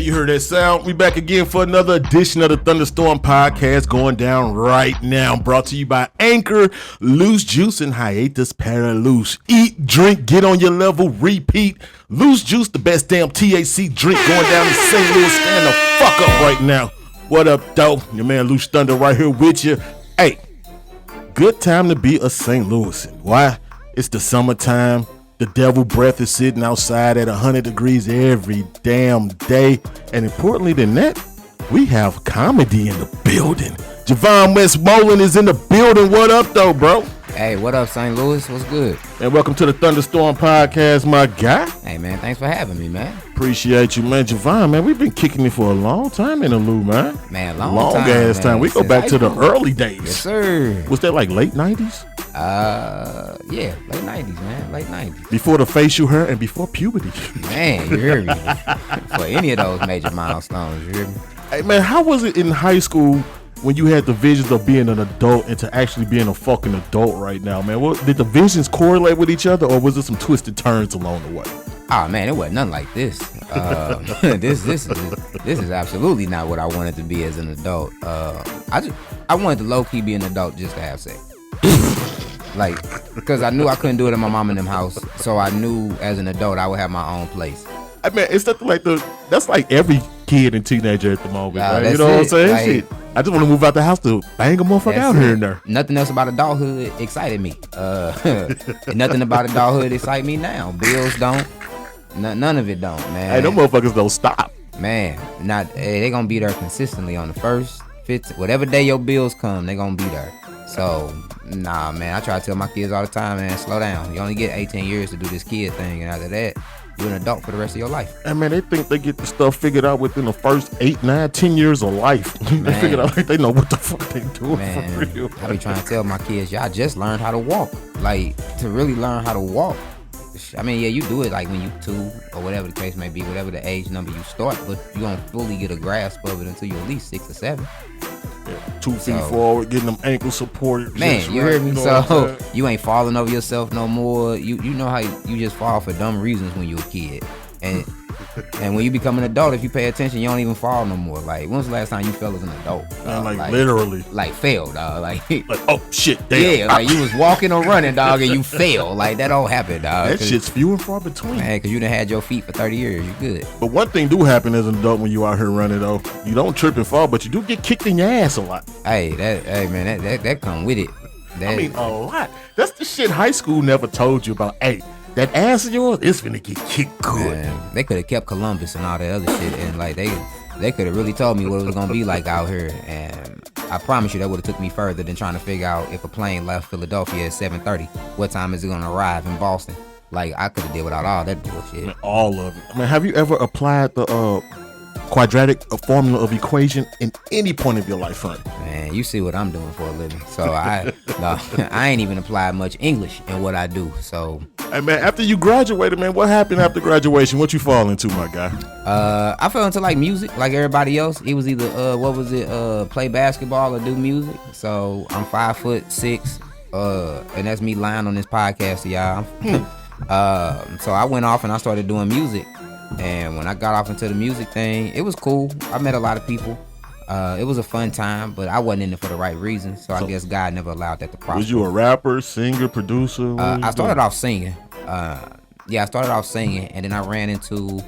you heard that sound. We back again for another edition of the Thunderstorm Podcast, going down right now. Brought to you by Anchor, Loose Juice, and Hiatus Paraloose. Eat, drink, get on your level, repeat. Loose Juice, the best damn THC drink going down in St. Louis. Stand the fuck up right now. What up, though? Your man Loose Thunder right here with you. Hey, good time to be a St. Louisan. Why? It's the summertime. The devil breath is sitting outside at 100 degrees every damn day. And importantly than that, we have comedy in the building. Jevon Westmoland is in the building. What up, though, bro? Hey, what up, St. Louis? What's good? And welcome to the Thunderstorm Podcast, my guy. Hey, man, thanks for having me, man. Appreciate you, man. Jevon, man, we've been kicking it for a long time in the Lou, man. Man, long ass time. We go back to the early days. Yes, sir. Was that like late 90s? Yeah, late 90s, man. Late 90s. Before the facial hair and before puberty. Man, you hear me? For any of those major milestones, you hear me? Hey, man, how was it in high school when you had the visions of being an adult and to actually being a fucking adult right now, man? Did the visions correlate with each other, or was there some twisted turns along the way? Oh, man, it wasn't nothing like this. This is absolutely not what I wanted to be as an adult. I wanted to low-key be an adult just to have sex. Like, because I knew I couldn't do it in my mom and them house, so I knew as an adult I would have my own place. I mean, it's nothing like that's like every kid and teenager at the moment, right? You know what I'm saying? Like, shit. I just want to move out the house to bang a motherfucker out here and there. Nothing else about adulthood excited me. Nothing about adulthood excites me now. Bills don't. None of it don't, man. Hey, them motherfuckers don't stop. Man, they gonna be there consistently on the first, 15, whatever day your bills come, they gonna be there. So, nah, man, I try to tell my kids all the time, man, slow down. You only get 18 years to do this kid thing, and after that, you're an adult for the rest of your life. And man, they think they get the stuff figured out within the first 8, 9, 10 years of life. They figured out like they know what the fuck they doing, man, for real. I be trying to tell my kids, y'all just learned how to walk. Like, to really learn how to walk. I mean, yeah, you do it like when you 2 or whatever the case may be, whatever the age number you start, but you don't fully get a grasp of it until you're at least 6 or 7. Yeah, 2 feet forward, getting them ankles supported. Man, you heard me? So you ain't falling over yourself no more. You know how you just fall for dumb reasons when you a kid. And when you become an adult, if you pay attention, you don't even fall no more. Like, when's the last time you fell as an adult? Like literally. Like fell, dog. Like oh shit, damn. Yeah, like you was walking or running, dog, and you fell. Like that don't happen, dog. That shit's few and far between. Man, because you done had your feet for 30 years. You good. But one thing do happen as an adult when you out here running, though. You don't trip and fall, but you do get kicked in your ass a lot. Hey, man, that come with it. I mean, a lot. That's the shit high school never told you about. Hey, that ass of yours is finna get kicked good. Man, they could have kept Columbus and all that other shit, and like they could have really told me what it was gonna be like out here, and I promise you that would have took me further than trying to figure out if a plane left Philadelphia at 7:30, what time is it gonna arrive in Boston? Like, I could have did without all that bullshit. Man, all of it. I mean, have you ever applied the quadratic formula of equation in any point of your life, friend? Man, you see what I'm doing for a living. So I ain't even applied much English in what I do. So, hey man, after you graduated, man, what happened after graduation? What you fall into, my guy? I fell into like music, like everybody else. It was either play basketball or do music. So I'm 5'6", and that's me lying on this podcast to y'all. So I went off and I started doing music. And when I got off into the music thing, it was cool. I met a lot of people. It was a fun time, but I wasn't in it for the right reasons. So I guess God never allowed that to prosper. Was you a rapper, singer, producer? I started off singing. I started off singing, and then I ran into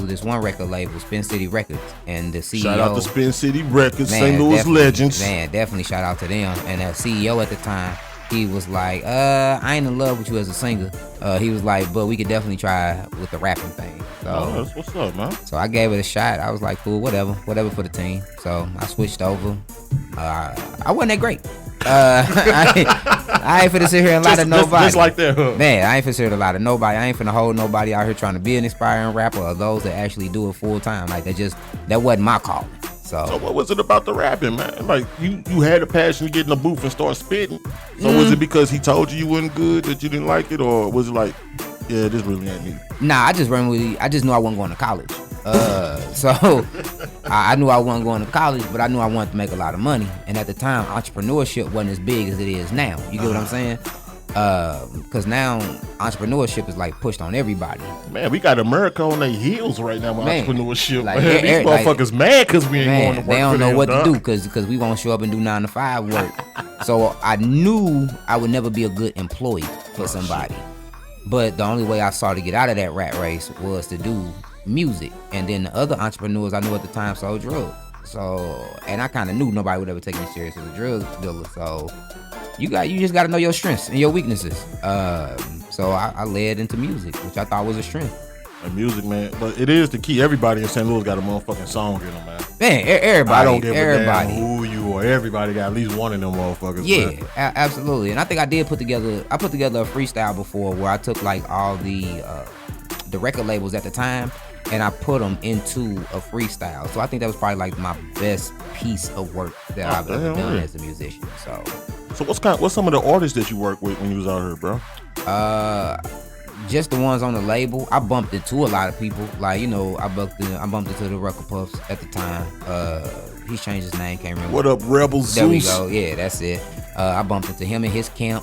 this one record label, Spin City Records, and the CEO. Shout out to Spin City Records, St. Louis legends. Man, definitely shout out to them. And that CEO at the time, he was like, I ain't in love with you as a singer. He was like, but we could definitely try with the rapping thing. So that's what's up, man. So I gave it a shot. I was like, cool, whatever for the team. So I switched over. I wasn't that great. I ain't finna sit here and lie to nobody. Just like that, huh? Man, I ain't finna sit here and lie to nobody. I ain't finna hold nobody out here trying to be an inspiring rapper or those that actually do it full time. Like, that wasn't my call. So what was it about the rapping, man? Like, you had a passion to get in the booth and start spitting. So was it because he told you wasn't good that you didn't like it, or was it like, yeah, this really ain't me? Nah, I just knew I wasn't going to college. So I knew I wasn't going to college, but I knew I wanted to make a lot of money. And at the time, entrepreneurship wasn't as big as it is now. You get what I'm saying? Because now entrepreneurship is like pushed on everybody. Man, we got America on their heels right now with entrepreneurship. Like, man, these motherfuckers mad because we ain't going to work. They don't for know them, what dog. to do because we won't show up and do 9 to 5 work. So I knew I would never be a good employee for somebody. But the only way I saw to get out of that rat race was to do music. And then the other entrepreneurs I knew at the time sold drugs. So, and I kind of knew nobody would ever take me serious as a drug dealer. So you just got to know your strengths and your weaknesses. So I led into music, which I thought was a strength. And music, man, but it is the key. Everybody in St. Louis got a motherfucking song in them, man. Man, everybody. I don't give a damn who you are. Everybody got at least one of them motherfuckers. Yeah, absolutely. And I think I did put together a freestyle before where I took like all the record labels at the time and I put them into a freestyle. So I think that was probably like my best piece of work that I've ever done as a musician. So what's some of the artists that you worked with when you was out here, bro? Just the ones on the label. I bumped into a lot of people. Like, you know, I bumped into the Record Puffs at the time. He changed his name, can't remember. What up, Rebel Zeus? There we go. Yeah, that's it. I bumped into him in his camp.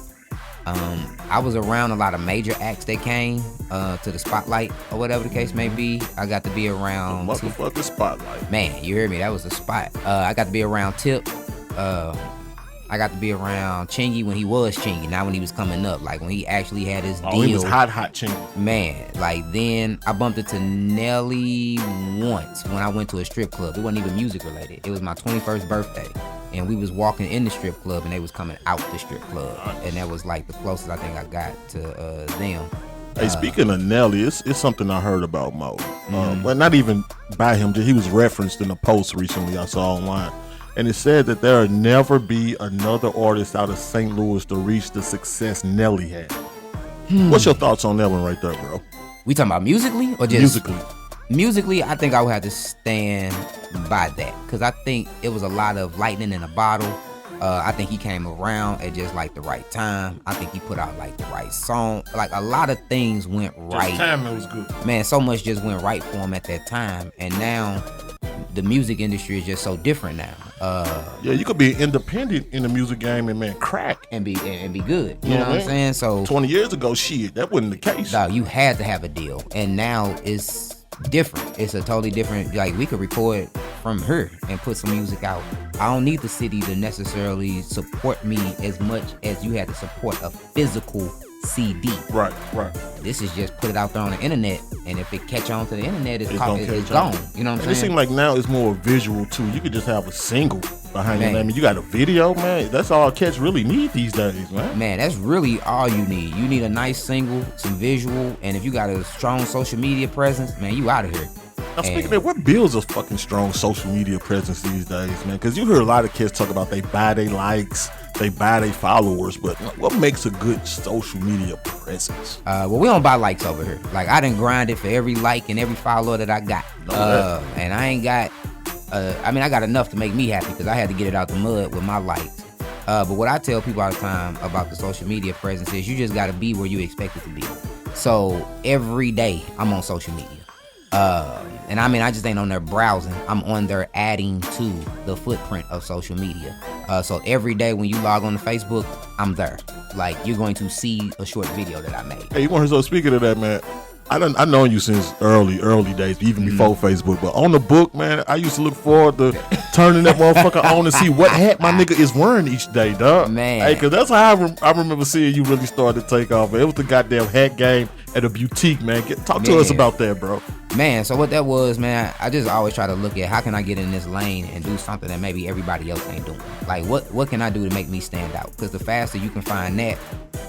I was around a lot of major acts that came to the Spotlight or whatever the case may be. I got to be around the motherfucking Spotlight. Man, you hear me? That was the spot. I got to be around Tip. I got to be around Chingy when he was Chingy, not when he was coming up. Like when he actually had his deal. Oh, he was hot Chingy. Man, like then I bumped into Nelly once when I went to a strip club. It wasn't even music related. It was my 21st birthday. And we was walking in the strip club and they was coming out the strip club. And that was like the closest I think I got to them. Hey, speaking of Nelly, it's something I heard about Mo. Well, not even by him. He was referenced in a post recently I saw online. And it said that there'll never be another artist out of St. Louis to reach the success Nelly had. What's your thoughts on that one right there, bro? We talking about musically or just musically? Musically, I think I would have to stand by that because I think it was a lot of lightning in a bottle. I think he came around at just like the right time. I think he put out like the right song. Like a lot of things went right. Just timing was good. Man, so much just went right for him at that time. And now the music industry is just so different now. Yeah, you could be independent in the music game and man crack and be good. You know what I'm saying? So 20 years ago, shit, that wasn't the case. No, you had to have a deal, and now it's different. It's a totally different. Like we could record from here and put some music out. I don't need the city to necessarily support me as much as you had to support a physical CD. Right. This is just put it out there on the internet, and if it catch on to the internet, it's gone. You know what I'm saying? It seems like now it's more visual too. You could just have a single behind your name. I mean, you got a video, man. That's all cats really need these days, man. Man, that's really all you need. You need a nice single, some visual, and if you got a strong social media presence, man, you out of here. Now, speaking of that, what builds a fucking strong social media presence these days, man? Because you hear a lot of kids talk about they buy their likes, they buy their followers, but what makes a good social media presence? Well, we don't buy likes over here. Like, I done grinded for every like and every follower that I got. And I ain't got, I got enough to make me happy because I had to get it out the mud with my likes. But what I tell people all the time about the social media presence is you just got to be where you expect it to be. So every day I'm on social media. And I just ain't on there browsing. I'm on there adding to the footprint of social media. So every day when you log on to Facebook, I'm there. Like, you're going to see a short video that I made. Hey, you want to speaking of that, man? I known you since early days, even before Facebook. But on the book, man, I used to look forward to turning that motherfucker on and see what hat my nigga is wearing each day, dog. Man. Hey, because that's how I remember seeing you really start to take off. Man. It was the goddamn hat game at a boutique, man. Talk to us about that, bro. Man, so what that was, man, I just always try to look at how can I get in this lane and do something that maybe everybody else ain't doing. Like, what can I do to make me stand out? Because the faster you can find that,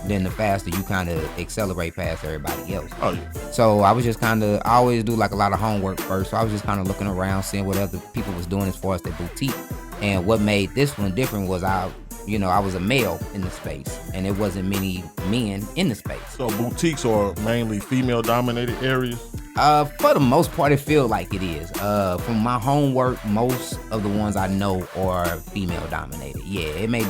then the faster you kind of accelerate past everybody else. Oh, yeah. So I was just I always do like a lot of homework first. So I was just kind of looking around, seeing what other people was doing as far as the boutique. And what made this one different was I was a male in the space, and there wasn't many men in the space. So boutiques are mainly female-dominated areas? For the most part, it feels like it is. From my homework, most of the ones I know are female-dominated. Yeah, it may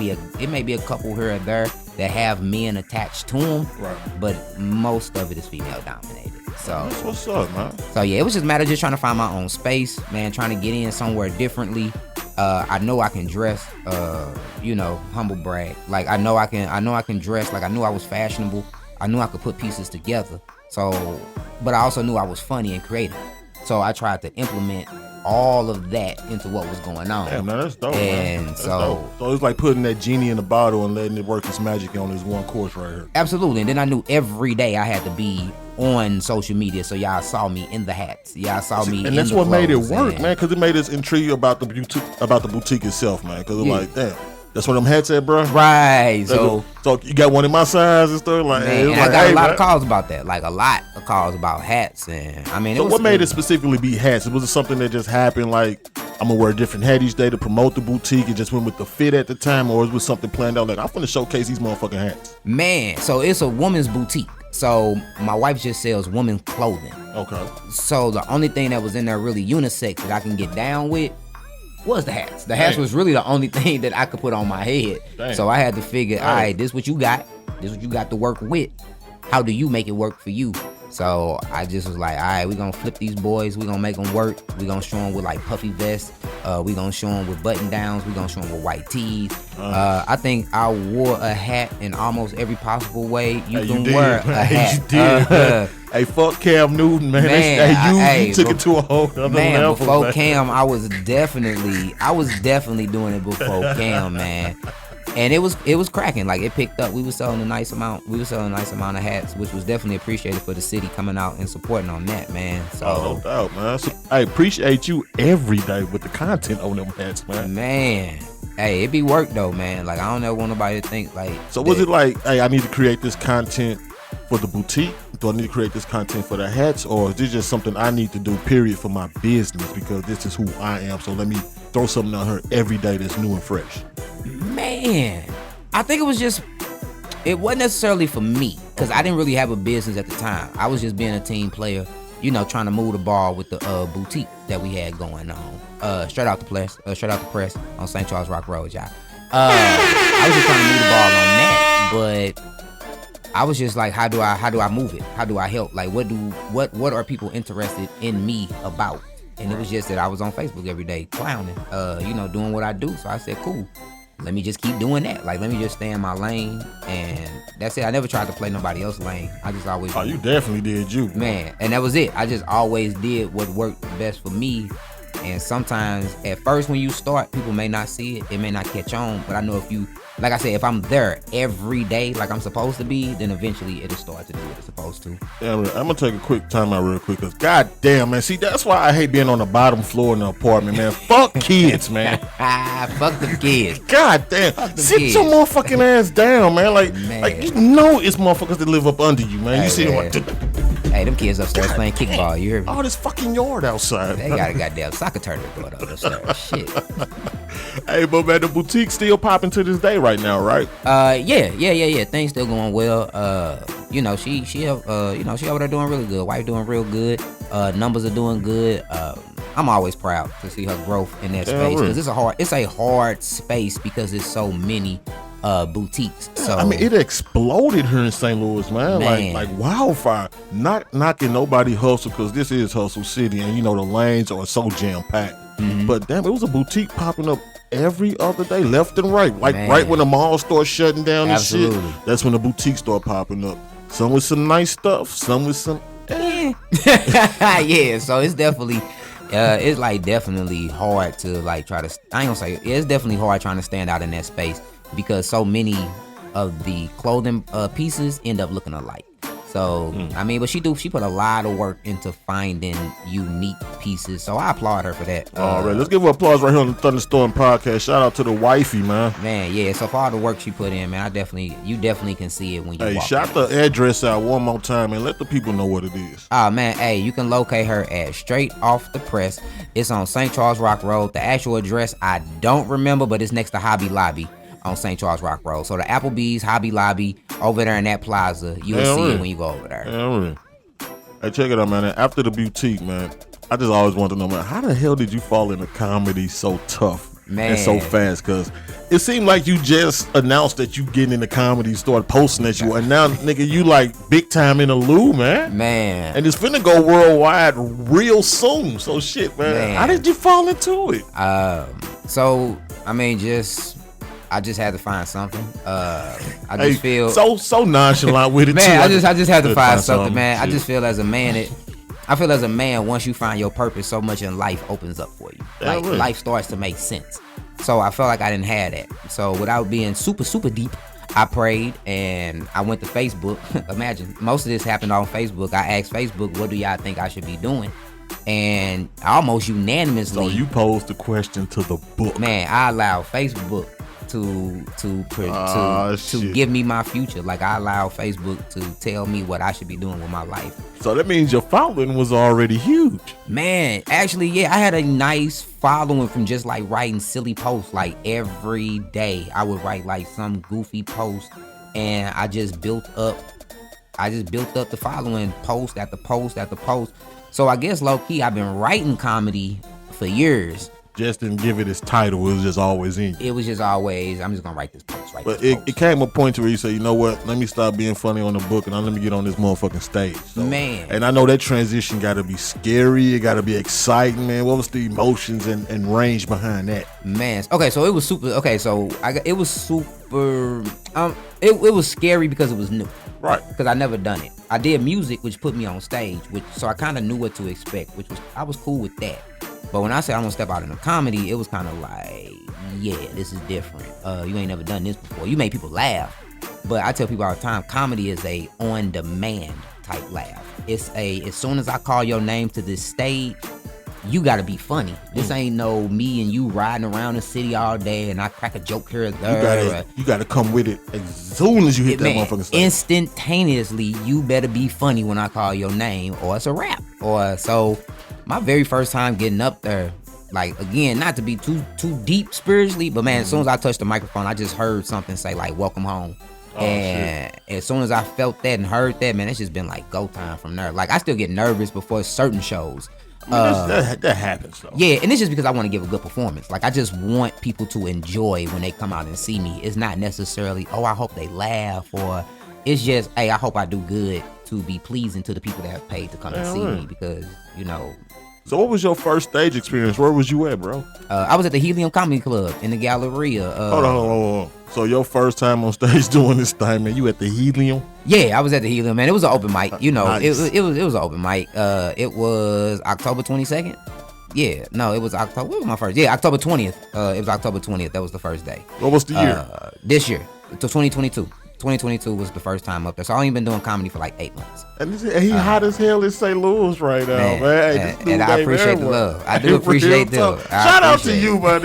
be a couple here or there that have men attached to them, right? But most of it is female-dominated. So that's what's up, man. So yeah, it was just a matter of just trying to find my own space, man, trying to get in somewhere differently. I know I can dress, humble brag. Like I know I can dress. Like I knew I was fashionable. I knew I could put pieces together. So, but I also knew I was funny and creative. So I tried to implement all of that into what was going on. Damn, man, that's dope, and man. That's so dope. So it's like putting that genie in the bottle and letting it work its magic on this one course right here. Absolutely. And then I knew every day I had to be on social media, so y'all saw me in the hats. Y'all saw me, and that's in the what made it work, and, man. Because it made us intrigued about the boutique itself, man. Because it was like, damn, that's where them hats at, bro. Right. So you got one in my size and stuff, like. Man, and I got a lot of calls about that, like a lot of calls about hats, and I mean. So what made it specifically be hats? Was it something that just happened, like I'm gonna wear a different hat each day to promote the boutique? It just went with the fit at the time, or was something planned out? Like I'm gonna showcase these motherfucking hats. Man, so it's a woman's boutique. So my wife just sells women's clothing. Okay. So the only thing that was in there really unisex that I can get down with was the hats. The hats was really the only thing that I could put on my head. Damn. So I had to figure, all right, this what you got. This what you got to work with. How do you make it work for you? So I just was like, all right, we're going to flip these boys. We're going to make them work. We're going to show them with like puffy vests. We're going to show them with button downs. We're going to show them with white tees. I think I wore a hat in almost every possible way you can wear a hat. You did. Hey, fuck Cam Newton, man. You took it to a whole other level. Before Cam, I was definitely doing it before Cam, man. And it was cracking. Like it picked up. We were selling a nice amount of hats, which was definitely appreciated for the city coming out and supporting on that, man. So no doubt, man. So, I appreciate you every day with the content on them hats, man. Man, hey, it be work though, man. Like I don't ever want nobody to think like. So was it like, hey, I need to create this content for the boutique? Do I need to create this content for the hats, or is this just something I need to do, period, for my business, because this is who I am? So let me throw something on her every day that's new and fresh. Man, I think it wasn't necessarily for me, because I didn't really have a business at the time. I was just being a team player, trying to move the ball with the boutique that we had going on. Straight out the press on St. Charles Rock Road, y'all. I was just trying to move the ball on that, but I was just like, how do I move it? How do I help? Like, what are people interested in me about? And it was just that I was on Facebook every day clowning, doing what I do. So I said, cool. Let me just keep doing that. Like, let me just stay in my lane, and that's it. I never tried to play nobody else's lane. I just always. Oh, you definitely did, you. Man, and that was it. I just always did what worked best for me. And sometimes, at first, when you start, people may not see it. It may not catch on. But I know like I said, if I'm there every day like I'm supposed to be, then eventually it'll start to do what it's supposed to. Yeah, I'm going to take a quick time out real quick, because goddamn, man. See, that's why I hate being on the bottom floor in the apartment, man. Fuck kids, man. Fuck the kids. Goddamn. Sit your motherfucking ass down, man. Like it's motherfuckers that live up under you, man. You see them like... Hey, them kids upstairs playing kickball. You hear me? All this fucking yard outside. They got a goddamn soccer tournament going on upstairs. Shit. Hey, but man, the boutique still popping to this day right now, right? Yeah. Things still going well. She over there doing really good. Wife doing real good. Numbers are doing good. I'm always proud to see her growth in that space, because it's a hard space because there's so many boutiques. So I mean, it exploded here in St. Louis, man. Like wildfire. Not knocking nobody hustle, because this is hustle city, and the lanes are so jam packed. Mm-hmm. But damn, it was a boutique popping up every other day, left and right. Like right when the mall starts shutting down and shit, that's when the boutiques start popping up. Some with some nice stuff, some with some. Yeah, so it's definitely. It's like definitely hard to like try to. I ain't gonna say it's definitely hard trying to stand out in that space, because so many of the clothing pieces end up looking alike. So I mean, but she put a lot of work into finding unique pieces. So I applaud her for that. All right, let's give her applause right here on the Thunderstorm Podcast. Shout out to the wifey, man. Man, yeah. So for all the work she put in, man, you definitely can see it when you walk. Hey, shout the address out one more time and let the people know what it is. Oh man, hey, you can locate her at Straight Off the Press. It's on St. Charles Rock Road. The actual address I don't remember, but it's next to Hobby Lobby on St. Charles Rock Road. So the Applebee's, Hobby Lobby, over there in that plaza, you will see it when you go over there. Hey, check it out, man. After the boutique, man, I just always wanted to know, man, how the hell did you fall into comedy so tough? Man. and so fast? Because it seemed like you just announced that you getting into comedy, started posting that you, and now, nigga, you like big time in the loo, man. Man. And it's finna go worldwide real soon. So shit, man. How did you fall into it? So I mean, I just had to find something. I just feel so nonchalant with it, man. too. I just had to find something, man. Shit. I just feel as a man, once you find your purpose, so much in life opens up for you. Yeah, like really. life starts to make sense. So I felt like I didn't have that. So without being super, super deep, I prayed and I went to Facebook. Imagine, most of this happened on Facebook. I asked Facebook, what do y'all think I should be doing? And almost unanimously. So you posed the question to the book. Man, I allowed Facebook to give me my future. Like, I allow Facebook to tell me what I should be doing with my life. So that means your following was already huge. Man, actually, yeah, I had a nice following from just like writing silly posts. Like every day I would write like some goofy post, and I just built up the following, post after post after post. So I guess low key I've been writing comedy for years. Just didn't give it its title. It was just always in you. It was just always, I'm just gonna write this post. But it came a point to where you say, you know what? Let me stop being funny on the book and let me get on this motherfucking stage. So, man. And I know that transition got to be scary. It got to be exciting, man. What was the emotions and range behind that? Man. Okay, so it was super. Okay, so it was super. It was scary because it was new. Right. Because I never done it. I did music, which put me on stage, so I kind of knew what to expect, I was cool with that. But when I said I'm gonna step out into comedy, it was kind of like, yeah, this is different. You ain't never done this before. You make people laugh, but I tell people all the time, comedy is a on-demand type laugh. It's as soon as I call your name to this stage, you gotta be funny. This ain't no me and you riding around the city all day and I crack a joke here or there. You gotta come with it as soon as you hit that motherfucking stage. Instantaneously, you better be funny when I call your name, or it's a rap. So my very first time getting up there, like, again, not to be too deep spiritually, but man, as soon as I touched the microphone, I just heard something say like "Welcome home," and as soon as I felt that and heard that, man, it's just been like go time from there. Like, I still get nervous before certain shows. That happens though. Yeah, and it's just because I want to give a good performance. Like, I just want people to enjoy when they come out and see me. It's not necessarily, oh, I hope they laugh, or it's just, hey, I hope I do good to be pleasing to the people that have paid to come and see me, because, you know. So what was your first stage experience? Where was you at, bro? I was at the Helium Comedy Club in the Galleria. Hold on. So your first time on stage doing this thing, man, you at the Helium? Yeah, I was at the Helium, man. It was an open mic. You know, Nice. it was an open mic. It was October 22nd. Yeah, no, it was October. What was my first? Yeah, October 20th. It was October 20th. That was the first day. What was the year? This year, to 2022. 2022 was the first time up there. So I only been doing comedy for like 8 months. And he hot as hell in St. Louis right now, man. Hey, this dude and I ain't appreciate the everywhere. love. I do appreciate them. Shout out to you, buddy.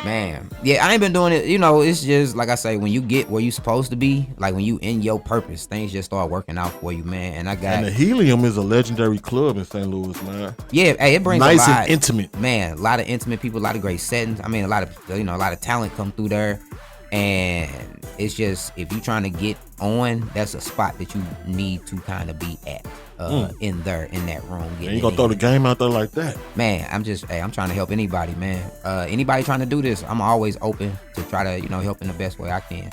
Man, yeah, I ain't been doing it. You know, it's just like I say, when you get where you supposed to be, like when you in your purpose, things just start working out for you, man. And the Helium is a legendary club in St. Louis, man. Yeah, hey, it brings nice a lot, and intimate, man. A lot of intimate people, a lot of great settings. I mean, a lot of talent come through there, and it's just, if you're trying to get on, that's a spot that you need to kind of be at. In that room. You gonna throw the game out there like that? Man, I'm trying to help anybody, man. Anybody trying to do this, I'm always open to try to, help in the best way I can.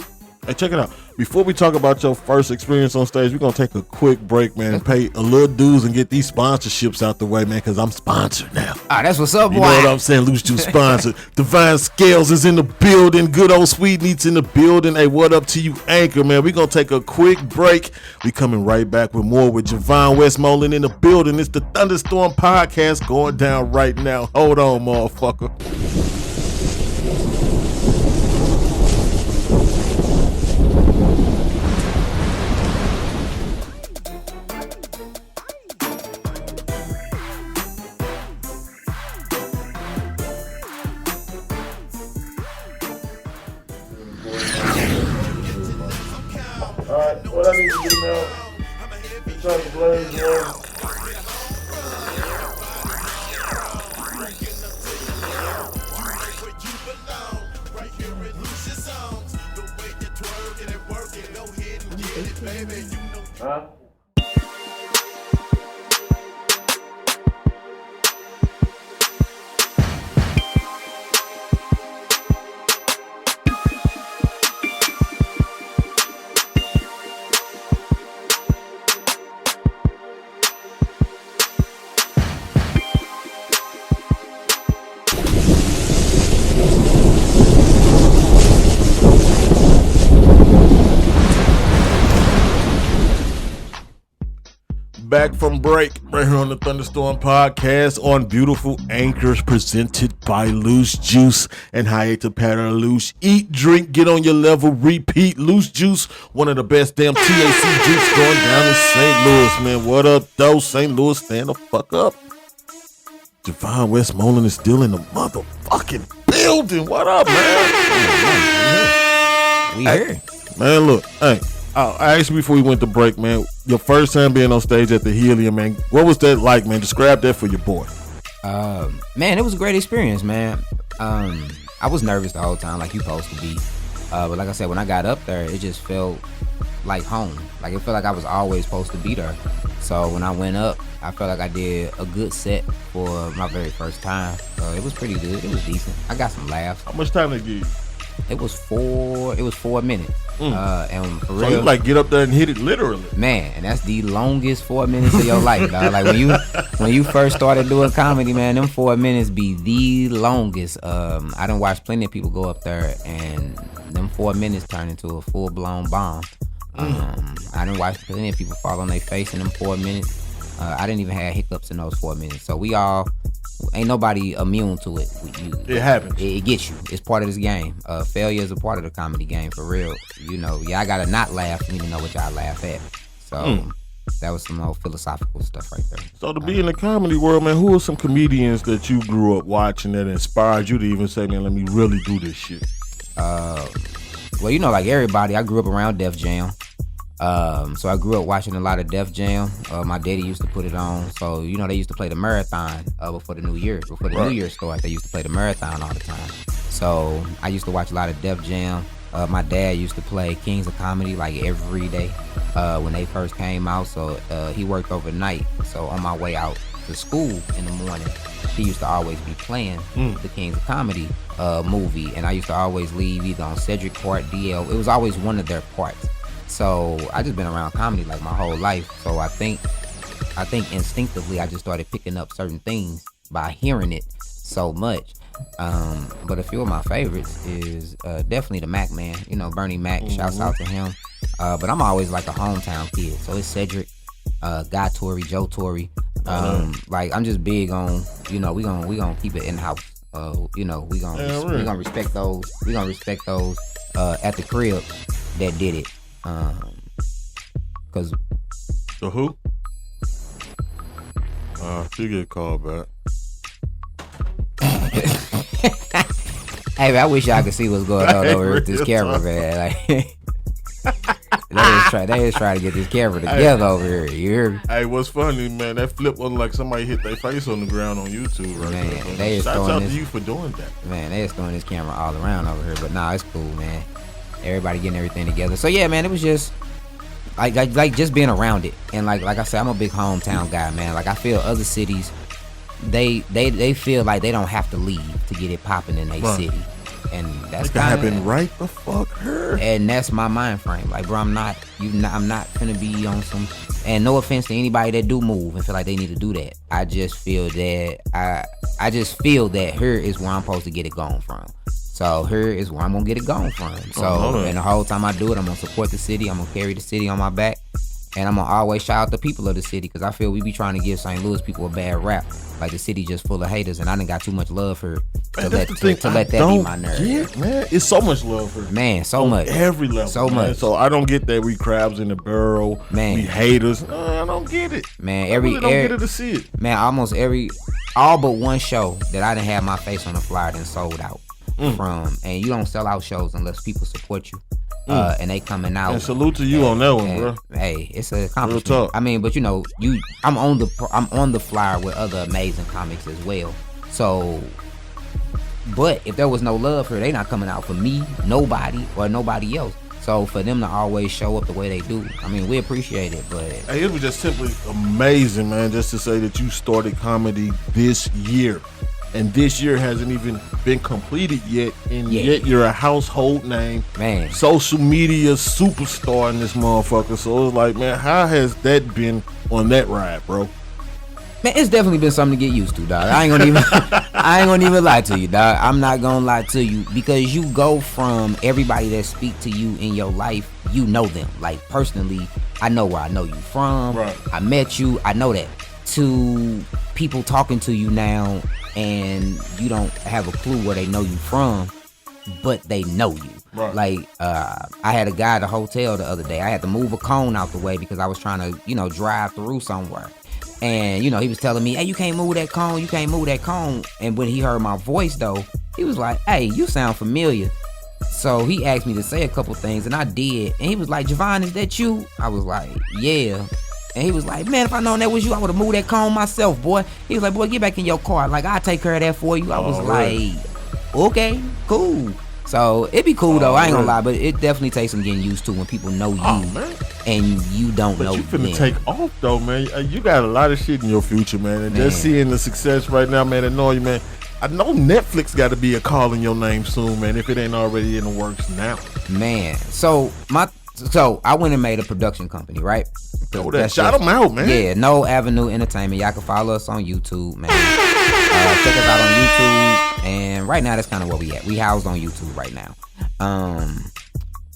Hey, check it out. Before we talk about your first experience on stage, we're going to take a quick break, man, and pay a little dues and get these sponsorships out the way, man, because I'm sponsored now. That's what's up, boy. You know what I'm saying? Loose Juice sponsored. Divine Scales is in the building. Good old Sweet Meats in the building. Hey, what up to you, Anchor, man? We're going to take a quick break. We coming right back with more with Jevon Westmoland in the building. It's the Thunderstorm Podcast going down right now. Hold on, motherfucker. Alright, what I need to do now, turn the blaze on. Huh? back from break right here on the Thunderstorm Podcast on beautiful Anchors presented by Loose Juice and Hayata Para Loose. Eat, drink, get on your level, repeat. Loose Juice, one of the best damn THC juice going down in St. Louis, man. What up, though? St. Louis, stand the fuck up. Jevon Westmoland is still in the motherfucking building. What up, man? We here. Man, look, hey, I asked you before we went to break, man, your first time being on stage at the Helium, man, what was that like, man? Describe that for your boy. Man, it was a great experience, man. I was nervous the whole time, like you supposed to be. But like I said, when I got up there, it just felt like home. Like it felt like I was always supposed to be there. So when I went up, I felt like I did a good set for my very first time. It was pretty good. It was decent. I got some laughs. How much time they give you? It was 4 minutes. And for real, so you like get up there and hit it literally. Man, and that's the longest 4 minutes of your life, dog. Like when you first started doing comedy, man, them 4 minutes be the longest. I done watched plenty of people go up there and them 4 minutes turn into a full blown bomb. I done watched plenty of people fall on their face in them 4 minutes. I didn't even have hiccups in those 4 minutes. So we all, ain't nobody immune to it. It happens. It gets you. It's part of this game. Failure is a part of the comedy game, for real. You know, I gotta not laugh for me to know what y'all laugh at. So that was some old philosophical stuff right there. So to be in the comedy world, man, who are some comedians that you grew up watching that inspired you to even say, man, let me really do this shit? Well, you know, like everybody, I grew up around Def Jam. So I grew up watching a lot of Def Jam. My daddy used to put it on. So, you know, they used to play the marathon before the New Year. Before the New Year started, they used to play the marathon all the time. So I used to watch a lot of Def Jam. My dad used to play Kings of Comedy like every day when they first came out. So he worked overnight. So on my way out to school in the morning, he used to always be playing the Kings of Comedy movie. And I used to always leave either on Cedric part, DL. It was always one of their parts. So I just been around comedy like my whole life. So I think instinctively I just started picking up certain things by hearing it so much. But a few of my favorites is definitely the Mac Man. You know, Bernie Mac. Shouts out to him. But I'm always like a hometown kid. So it's Cedric, Guy Torrey, Joe Torrey. Like I'm just big on, you know, we gonna keep it in house. You know, we gonna respect those. We gonna respect those at the crib that did it. Cause the who? She get called back. Hey man, I wish y'all could see what's going on over with this camera, man. Like they is trying to get this camera together over here. You hear me? Hey, what's funny, man? That flip wasn't like somebody hit their face on the ground on YouTube, right? Man, there. Shouts out to you for doing that. Man, they is throwing this camera all around over here, but nah, it's cool, man. Everybody getting everything together. So yeah, man, it was just like just being around it. And like I said, I'm a big hometown guy, man. Like I feel other cities, they feel like they don't have to leave to get it popping in their city. And that's kind of happen right the fuck her. And that's my mind frame. Like, bro, I'm not gonna be on some. And no offense to anybody that do move and feel like they need to do that. I just feel that I just feel that here is where I'm supposed to get it going from. So here is where I'm gonna get it going from. So and the whole time I do it, I'm gonna support the city. I'm gonna carry the city on my back, and I'm gonna always shout out the people of the city because I feel we be trying to give St. Louis people a bad rap, like the city just full of haters, and I done got too much love for to let that be my nerve. Man, it's so much love for man, so much every level, so man. much. So I don't get that we crabs in the barrel, man. We haters. I don't get it, man. I really don't get it to see it, man. Almost all but one show that I done had my face on the flyer and sold out. From and you don't sell out shows unless people support you and they coming out. And salute to you on that one, bro. Hey, it's an accomplishment. I mean, but you know, I'm on the flyer with other amazing comics as well. So, but if there was no love for it, they not coming out for me, nobody or nobody else. So for them to always show up the way they do, I mean, we appreciate it. But hey, it was just simply amazing, man. Just to say that you started comedy this year. And this year hasn't even been completed yet, and yet you're a household name, man. Social media superstar in this motherfucker. So it's like, man, how has that been on that ride, bro? Man, it's definitely been something to get used to, dog. I ain't gonna even lie to you, dog. I'm not gonna lie to you because you go from everybody that speak to you in your life, you know them. Like personally, I know where I know you from. Right. I met you, I know that. To people talking to you now and you don't have a clue where they know you from, but they know you. Right. Like I had a guy at the hotel the other day. I had to move a cone out the way because I was trying to, drive through somewhere. And, he was telling me, hey, you can't move that cone. And when he heard my voice, though, he was like, hey, you sound familiar. So he asked me to say a couple things, and I did. And he was like, Jevon, is that you? I was like, yeah. And he was like, man, if I known that was you, I would have moved that cone myself, boy. He was like, boy, get back in your car. Like, I'll take care of that for you. I was like, okay, cool. So it'd be cool though. I ain't gonna lie, but it definitely takes some getting used to when people know you and you don't know them. But you finna take off though, man. You got a lot of shit in your future, man. And just seeing the success right now, man, and knowing you, man. I know Netflix got to be a calling your name soon, man. If it ain't already in the works now, man. So I went and made a production company, right? Shout them out, man. Yeah, No Avenue Entertainment. Y'all can follow us on YouTube, man. Check us out on YouTube, and right now that's kind of where we at. We housed on YouTube right now.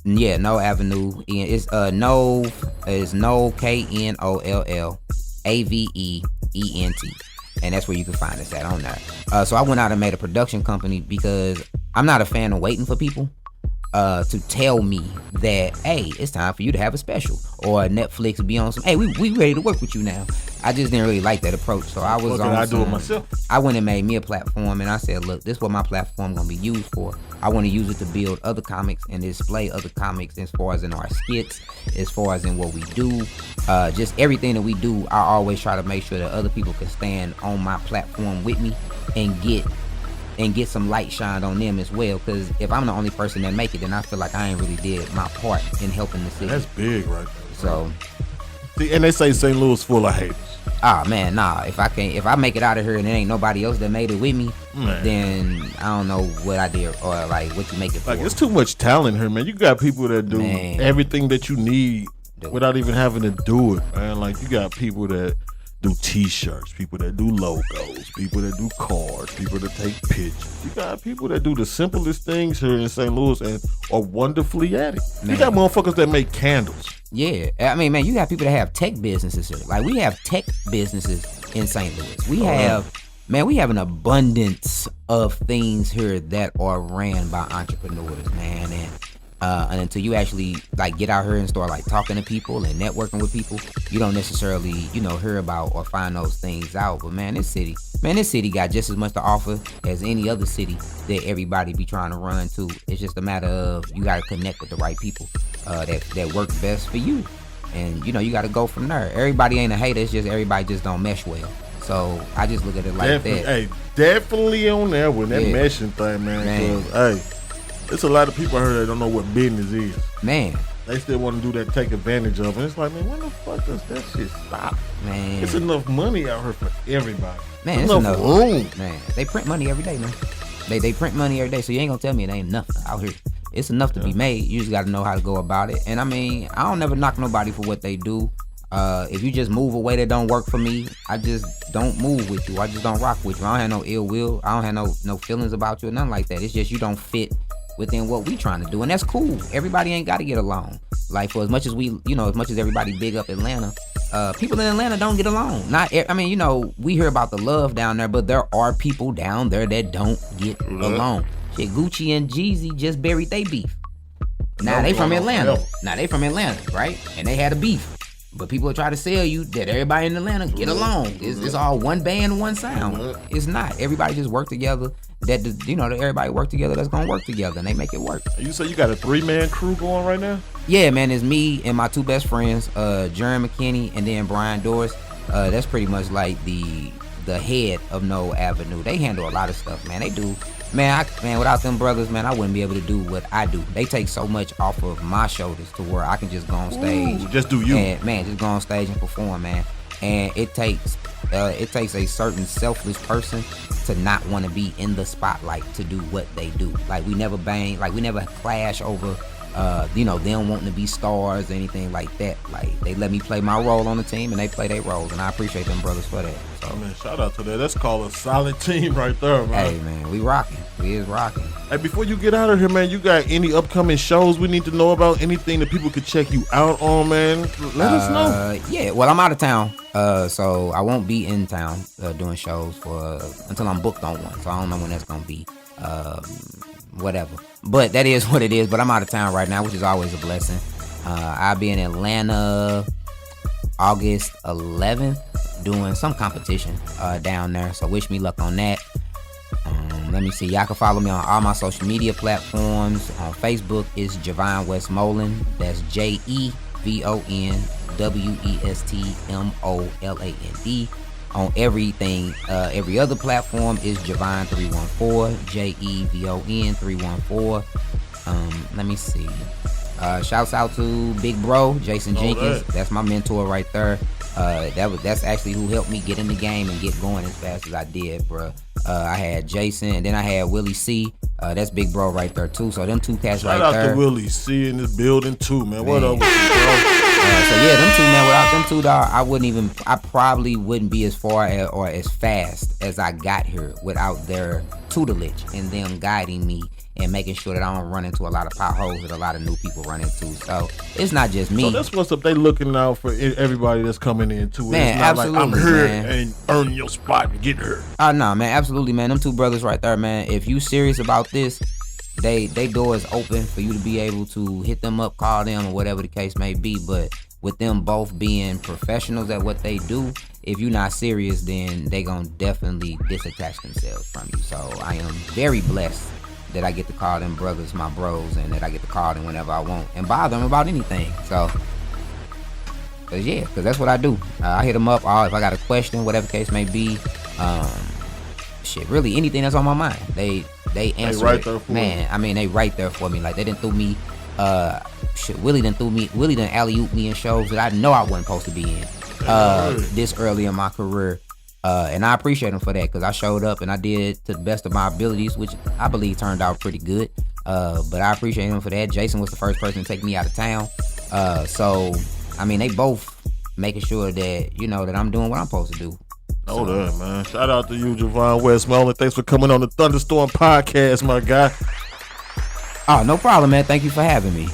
No Avenue. It's No KNOLLAVEENT, and that's where you can find us at on there. So I went out and made a production company because I'm not a fan of waiting for people to tell me that, hey, it's time for you to have a special, or Netflix be on some, hey, we ready to work with you now. I just didn't really like that approach, so I was do it myself. I went and made me a platform, and I said, look, this is what my platform gonna be used for. I want to use it to build other comics and display other comics as far as in our skits, as far as in what we do, just everything that we do. I always try to make sure that other people can stand on my platform with me and get some light shined on them as well, because if I'm the only person that make it, then I feel like I ain't really did my part in helping the city. That's big right there. So see, and they say St. Louis full of haters. Man, nah. If I make it out of here and there ain't nobody else that made it with me, then I don't know what I did or like what you make it for. Like, it's too much talent here, man. You got people that do everything that you need without even having to do it, man. Like, you got people that do t-shirts, people that do logos, people that do cards, people that take pictures. You got people that do the simplest things here in St. Louis and are wonderfully at it. Man. You got motherfuckers that make candles. Yeah, I mean, man, you got people that have tech businesses here. Like, we have tech businesses in St. Louis. We have an abundance of things here that are ran by entrepreneurs, man. And until you actually like get out here and start like talking to people and networking with people, you don't necessarily, hear about or find those things out. But man, this city got just as much to offer as any other city that everybody be trying to run to. It's just a matter of you got to connect with the right people that work best for you, and you got to go from there. Everybody ain't a hater. It's just everybody just don't mesh well. So I just look at it like that. Hey, definitely on there with that meshing thing, man. Hey, it's a lot of people here that don't know what business is. Man. They still want to do that, take advantage of it. It's like, man, when the fuck does that shit stop? Man. It's enough money out here for everybody. Man, it's enough room. Man, they print money every day, man. They print money every day, so you ain't gonna tell me it ain't nothing out here. It's enough to be made. You just gotta know how to go about it. And I mean, I don't never knock nobody for what they do. If you just move a way that don't work for me, I just don't move with you. I just don't rock with you. I don't have no ill will. I don't have no feelings about you or nothing like that. It's just you don't fit within what we trying to do, and that's cool. Everybody ain't got to get along. Like, for as much as as much as everybody big up Atlanta, people in Atlanta don't get along. We hear about the love down there, but there are people down there that don't get along. Shit, Gucci and Jeezy just buried they beef. Now they from Atlanta, right? And they had a beef. But people try to sell you that everybody in Atlanta get along. It's all one band, one sound. It's not. Everybody just work together. That everybody work together. That's gonna work together, and they make it work. You say you got a 3-man crew going right now? Yeah, man. It's me and my 2 best friends, Jerry McKinney and then Brian Doris. That's pretty much like the head of No Avenue. They handle a lot of stuff, man. They do. Man, without them brothers, man, I wouldn't be able to do what I do. They take so much off of my shoulders to where I can just go on stage. Just do you. And, man, just go on stage and perform, man. And it takes a certain selfless person to not want to be in the spotlight to do what they do. Like, we never bang, like we never clash over them wanting to be stars or anything like that. Like, they let me play my role on the team and they play their roles, and I appreciate them brothers for that. So, man, shout out to that. That's called a solid team right there, man. Hey, man, we rocking. We is rocking. Hey, before you get out of here, man, you got any upcoming shows we need to know about? Anything that people could check you out on, man? Let us know. Yeah, well, I'm out of town, so I won't be in town doing shows for until I'm booked on one. So I don't know when that's gonna be. Whatever. But that is what it is. But I'm out of town right now, which is always a blessing. I'll be in Atlanta August 11th doing some competition down there. So wish me luck on that. Let me see. Y'all can follow me on all my social media platforms. On Facebook is Jevon Westmoland. That's JeVonWestmoland. On everything, every other platform is Jevon 314, JEVON 314. Let me see. Shouts out to Big Bro Jason Jenkins. That's my mentor right there. That's actually who helped me get in the game and get going as fast as I did, bro. I had Jason, and then I had Willie C. That's Big Bro right there too. So them two cats right there. Shout out to Willie C in this building too, man. What up with you, bro? So yeah, them two, man. Without them two, dog, I probably wouldn't be as far or as fast as I got here without their tutelage and them guiding me and making sure that I don't run into a lot of potholes that a lot of new people run into. So it's not just me. So that's what's up. They looking out for everybody that's coming in too. Man, it's not absolutely, like I'm here man. and earn your spot and get her. Oh no, man, absolutely, man. Them two brothers right there, man. If you serious about this, they doors open for you to be able to hit them up, call them, or whatever the case may be. But with them both being professionals at what they do, if you're not serious, then they gonna definitely disattach themselves from you. So I am very blessed that I get to call them brothers my bros, and that I get to call them whenever I want and bother them about anything. So, cause that's what I do. I hit them up if I got a question, whatever the case may be. Really anything that's on my mind, they answer. They right there for man. me. I mean, they right there for me. Like they didn't throw me. Willie done alley-oop me in shows that I know I wasn't supposed to be in this early in my career. And I appreciate him for that, because I showed up and I did to the best of my abilities, which I believe turned out pretty good. But I appreciate him for that. Jason was the first person to take me out of town. So, I mean, they both making sure that, that I'm doing what I'm supposed to do. That, man. Shout out to you, Jevon Westmoland. Thanks for coming on the Thunderstorm Podcast, my guy. Oh, no problem, man. Thank you for having me.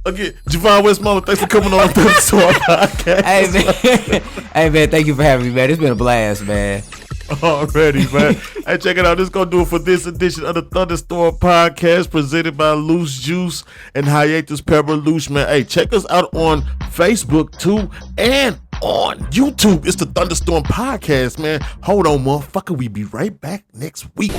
Again, Jevon Westmoland, thanks for coming on the Thunderstorm Podcast. Hey, man, thank you for having me, man. It's been a blast, man. Already, man. Hey, check it out. This is going to do it for this edition of the Thunderstorm Podcast, presented by Loose Juice and Hiatus Pepperlouche, man. Hey, check us out on Facebook, too, and on YouTube. It's the Thunderstorm Podcast, man. Hold on, motherfucker. We be right back next week.